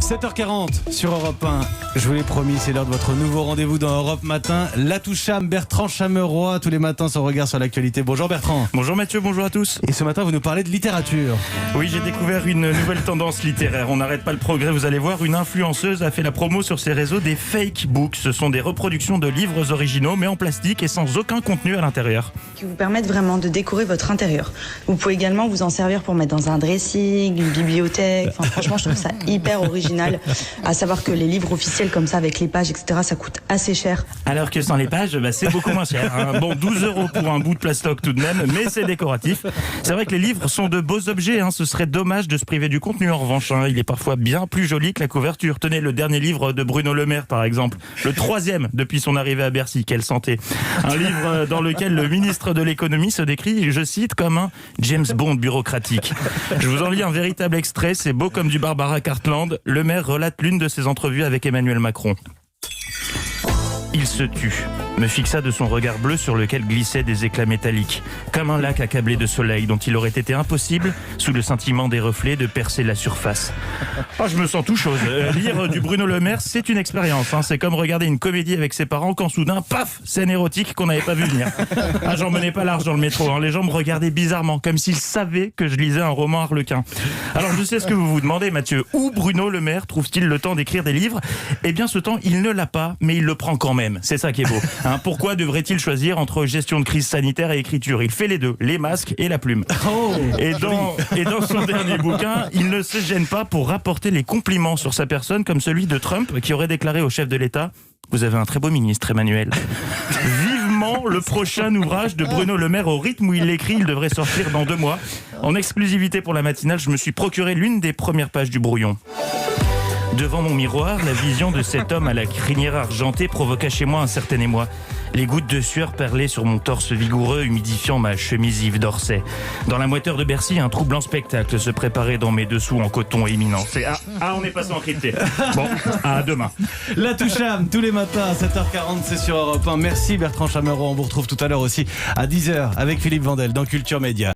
7h40 sur Europe 1. Je vous l'ai promis, c'est l'heure de votre nouveau rendez-vous dans Europe Matin. Latoucham, Bertrand Chameroy, tous les matins son regard sur l'actualité. Bonjour Bertrand. Bonjour Mathieu, bonjour à tous. Et ce matin, vous nous parlez de littérature. Oui, j'ai découvert une nouvelle tendance littéraire. On n'arrête pas le progrès, vous allez voir. Une influenceuse a fait la promo sur ses réseaux des fake books. Ce sont des reproductions de livres originaux, mais en plastique et sans aucun contenu à l'intérieur. Qui vous permettent vraiment de décorer votre intérieur. Vous pouvez également vous en servir pour mettre dans un dressing, une bibliothèque. Enfin, franchement, je trouve ça hyper original. À savoir que les livres officiels comme ça, avec les pages, etc., ça coûte assez cher. Alors que sans les pages, c'est beaucoup moins cher. Hein. Bon, 12 € pour un bout de plastoc tout de même, mais c'est décoratif. C'est vrai que les livres sont de beaux objets. Hein. Ce serait dommage de se priver du contenu en revanche. Hein. Il est parfois bien plus joli que la couverture. Tenez le dernier livre de Bruno Le Maire, par exemple. Le 3e depuis son arrivée à Bercy. Quelle santé. Un livre dans lequel le ministre de l'économie se décrit, je cite, comme un James Bond bureaucratique. Je vous en lis un véritable extrait. C'est beau comme du Barbara Cartland. Le maire relate l'une de ses entrevues avec Emmanuel Macron. Il se tut, me fixa de son regard bleu sur lequel glissaient des éclats métalliques, comme un lac accablé de soleil dont il aurait été impossible, sous le scintillement des reflets, de percer la surface. Oh, je me sens tout chose. Lire du Bruno Le Maire, c'est une expérience. Hein. C'est comme regarder une comédie avec ses parents quand soudain, paf, scène érotique qu'on n'avait pas vu venir. Ah, j'en menais pas large dans le métro. Hein. Les gens me regardaient bizarrement, comme s'ils savaient que je lisais un roman harlequin. Alors je sais ce que vous vous demandez, Mathieu. Où Bruno Le Maire trouve-t-il le temps d'écrire des livres ? Eh bien, ce temps, il ne l'a pas, mais il le prend quand même. C'est ça qui est beau. Hein, pourquoi devrait-il choisir entre gestion de crise sanitaire et écriture ? Il fait les deux, les masques et la plume. Oh, et dans son dernier bouquin, il ne se gêne pas pour rapporter les compliments sur sa personne, comme celui de Trump qui aurait déclaré au chef de l'État « Vous avez un très beau ministre, Emmanuel ». Vivement le prochain ouvrage de Bruno Le Maire. Au rythme où il l'écrit, il devrait sortir dans 2 mois. En exclusivité pour la matinale, je me suis procuré l'une des premières pages du brouillon. Devant mon miroir, la vision de cet homme à la crinière argentée provoqua chez moi un certain émoi. Les gouttes de sueur perlaient sur mon torse vigoureux, humidifiant ma chemise Yves d'Orsay. Dans la moiteur de Bercy, un troublant spectacle se préparait dans mes dessous en coton éminent. On est passé en crypté. Bon, à demain. Latoucham, tous les matins à 7h40, c'est sur Europe 1. Merci Bertrand Chameroy. On vous retrouve tout à l'heure aussi à 10h avec Philippe Vandel dans Culture Média.